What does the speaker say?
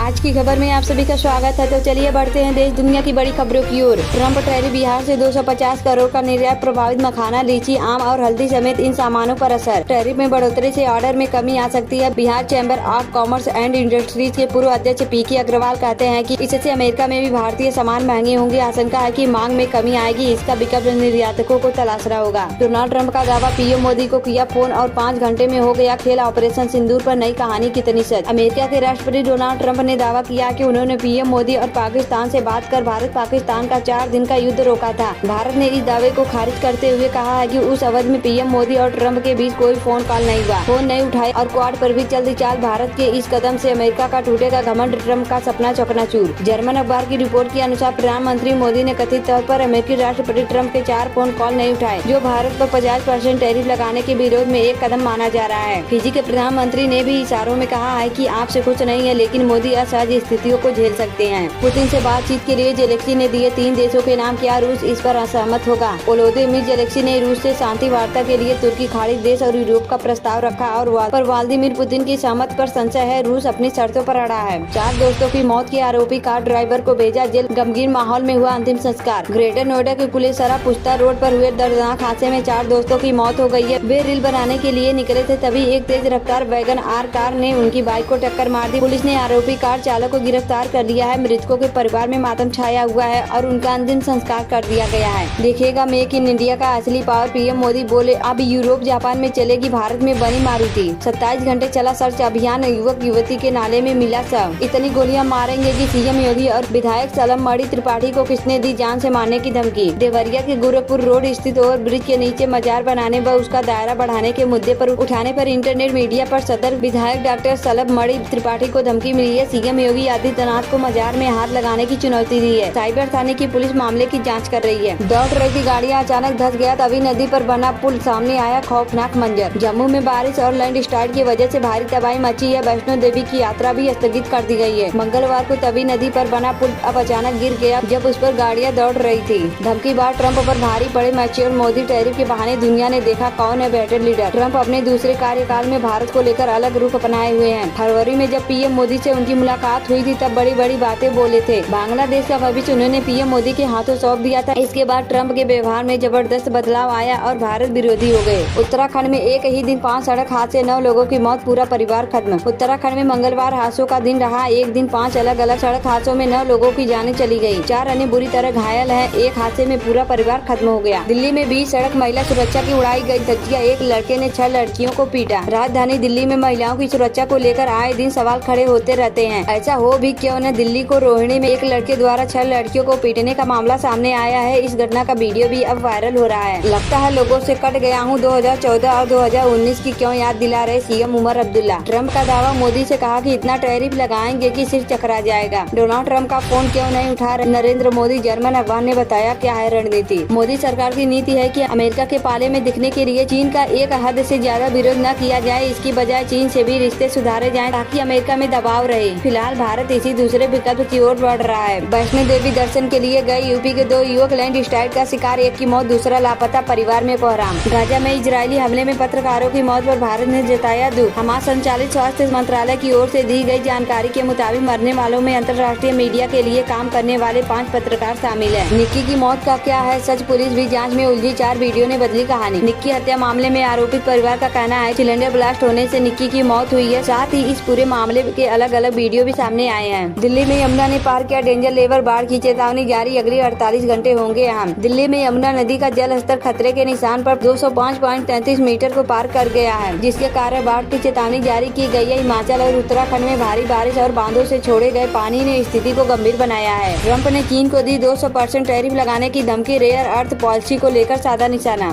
आज की खबर में आप सभी का स्वागत है। तो चलिए बढ़ते हैं देश दुनिया की बड़ी खबरों की ओर। ट्रम्प टैरिफ बिहार से 250 करोड़ का निर्यात प्रभावित मखाना, लीची, आम और हल्दी समेत इन सामानों पर असर। टैरिफ में बढ़ोतरी से ऑर्डर में कमी आ सकती है। Bihar chamber of commerce and industries के पूर्व अध्यक्ष पीके अग्रवाल कहते हैं कि इससे अमेरिका में भी भारतीय सामान महंगे होंगे। आशंका है कि मांग में कमी आएगी। इसका विकल्प निर्यातकों को तलाशना होगा। डोनाल्ड ट्रम्प का दावा, पीएम मोदी को किया फोन और 5 घंटे में हो गया खेल। ऑपरेशन सिंदूर पर नई कहानी कितनी सच। अमेरिका के राष्ट्रपति डोनाल्ड ट्रम्प ने दावा किया कि उन्होंने पीएम मोदी और पाकिस्तान से बात कर भारत पाकिस्तान का 4 दिन का युद्ध रोका था। भारत ने इस दावे को खारिज करते हुए कहा है कि उस अवधि में पीएम मोदी और ट्रम्प के बीच कोई फोन कॉल नहीं हुआ, फोन नहीं उठाए और क्वाड पर भी जल्दी चाल। भारत के इस कदम से अमेरिका का टूटेगा घमंड, ट्रम्प का सपना चकनाचूर। जर्मन अखबार की रिपोर्ट के अनुसार प्रधानमंत्री मोदी ने कथित तौर पर अमेरिकी राष्ट्रपति ट्रम्प के 4 फोन कॉल नहीं उठाए, जो भारत पर 50% टैरिफ लगाने के विरोध में एक कदम माना जा रहा है। फिजी के प्रधानमंत्री ने भी इशारों में कहा है कि आपसे कुछ नहीं है, लेकिन मोदी असहज स्थितियों को झेल सकते हैं। पुतिन से बातचीत के लिए जेलेंस्की ने दिए 3 देशों के नाम, क्या रूस इस पर असहमत होगा? वोलोदिमीर जेलेंस्की ने रूस से शांति वार्ता के लिए तुर्की, खाड़ी देश और यूरोप का प्रस्ताव रखा और व्लादिमीर पुतिन की सहमति पर संशय है। रूस अपनी शर्तों पर अड़ा है। 4 दोस्तों की मौत के आरोपी कार ड्राइवर को भेजा जेल, गमगीन माहौल में हुआ अंतिम संस्कार। ग्रेटर नोएडा के कुलेसरा पुश्ता रोड पर हुए दर्दनाक हादसे में 4 दोस्तों की मौत हो गई है। वे रील बनाने के लिए निकले थे, तभी एक तेज रफ्तार वैगन आर कार ने उनकी बाइक को टक्कर मार दी। पुलिस ने आरोपी कार चालक को गिरफ्तार कर लिया है। मृतकों के परिवार में मातम छाया हुआ है और उनका अंतिम संस्कार कर दिया गया है। देखिएगा मेक इन इंडिया का असली पावर। पीएम मोदी बोले, अब यूरोप जापान में चलेगी भारत में बनी मारुति। 27 घंटे चला सर्च अभियान, युवक युवती के नाले में मिला शव। इतनी गोलियां मारेंगे कि सीएम योगी और विधायक सलम मणि त्रिपाठी को किसने दी जान से मारने की धमकी। देवरिया के गोरखपुर रोड स्थित ओवर ब्रिज के नीचे मजार बनाने व उसका दायरा बढ़ाने के मुद्दे पर उठाने पर इंटरनेट मीडिया पर सदर विधायक डॉक्टर सलम मणि त्रिपाठी को धमकी मिली है। सीएम योगी आदित्यनाथ को मजार में हाथ लगाने की चुनौती दी है। साइबर थाने की पुलिस मामले की जांच कर रही है। दौड़ रही थी गाड़ियां, अचानक धंस गया तवी नदी पर बना पुल, सामने आया खौफनाक मंजर। जम्मू में बारिश और लैंडस्लाइड की वजह से भारी तबाही मची है। वैष्णो देवी की यात्रा भी स्थगित कर दी गई है। मंगलवार को तवी नदी पर बना पुल अब अचानक गिर गया जब उस पर गाड़ियां दौड़ रही थी। धमकी बार ट्रंप पर भारी पड़े मैच्योर मोदी। टैरिफ के बहाने दुनिया ने देखा कौन है बेटर लीडर। ट्रंप अपने दूसरे कार्यकाल में भारत को लेकर अलग रुख अपनाए हुए हैं। फरवरी में जब पीएम मोदी से उनकी मुलाकात हुई थी तब बड़ी बड़ी बातें बोले थे। बांग्लादेश का भविष्य उन्होंने पीएम मोदी के हाथों सौंप दिया था। इसके बाद ट्रंप के व्यवहार में जबरदस्त बदलाव आया और भारत विरोधी हो गए। उत्तराखंड में एक ही दिन 5 सड़क हादसे, 9 लोगों की मौत, पूरा परिवार खत्म। उत्तराखंड में मंगलवार हादसों का दिन रहा। एक दिन 5 अलग अलग सड़क हादसों में 9 लोगों की जानें चली गयी। 4 अन्य बुरी तरह घायल हैं। एक हादसे में पूरा परिवार खत्म हो गया। दिल्ली में 20 सड़क महिला सुरक्षा की उड़ाई गयी धज्जियां। एक लड़के ने 6 लड़कियों को पीटा। राजधानी दिल्ली में महिलाओं की सुरक्षा को लेकर आए दिन सवाल खड़े होते रहते हैं। ऐसा हो भी क्यों न, दिल्ली को रोहिणी में एक लड़के द्वारा 6 लड़कियों को पीटने का मामला सामने आया है। इस घटना का वीडियो भी अब वायरल हो रहा है। लगता है लोगों से कट गया हूँ। 2014 और 2019 की क्यों याद दिला रहे सीएम उमर अब्दुल्ला। ट्रंप का दावा, मोदी से कहा कि इतना टैरिफ लगाएंगे कि सिर चकरा जाएगा। डोनाल्ड ट्रंप का फोन क्यों नहीं उठा रहे नरेंद्र मोदी। जर्मन अखबार ने बताया क्या है रणनीति। मोदी सरकार की नीति है कि अमेरिका के पाले में दिखने के लिए चीन का एक हद से ज्यादा विरोध न किया जाए। इसकी बजाय चीन से भी रिश्ते सुधारे जाएं ताकि अमेरिका में दबाव रहे। फिलहाल भारत इसी दूसरे विकल्प की ओर बढ़ रहा है। वैष्णो देवी दर्शन के लिए गए यूपी के 2 युवक लैंडस्लाइड का शिकार, एक की मौत, दूसरा लापता, परिवार में कोहराम। गाजा में इजरायली हमले में पत्रकारों की मौत पर भारत ने जताया दुख। हमास संचालित स्वास्थ्य मंत्रालय की ओर से दी गई जानकारी के मुताबिक मरने वालों में अंतर्राष्ट्रीय मीडिया के लिए काम करने वाले 5 पत्रकार शामिल हैं। निक्की की मौत का क्या है सच, पुलिस भी जांच में उलझी। 4 वीडियो ने बदली कहानी। निक्की हत्या मामले में आरोपित परिवार का कहना है सिलेंडर ब्लास्ट होने से निक्की की मौत हुई है। साथ ही इस पूरे मामले के अलग अलग वीडियो भी सामने आए हैं। दिल्ली में यमुना ने पार किया डेंजर लेवल, बाढ़ की चेतावनी जारी, अगले 48 घंटे होंगे अहम। दिल्ली में यमुना नदी का जल स्तर खतरे के निशान पर 205.33 मीटर को पार कर गया है, जिसके कारण बाढ़ की चेतावनी जारी की गई है। हिमाचल और उत्तराखंड में भारी बारिश और बांधों से छोड़े गए पानी ने स्थिति को गंभीर बनाया है। ट्रंप ने चीन को दी 200% टैरिफ लगाने की धमकी। रेयर अर्थ पॉलिसी को लेकर साधा निशाना।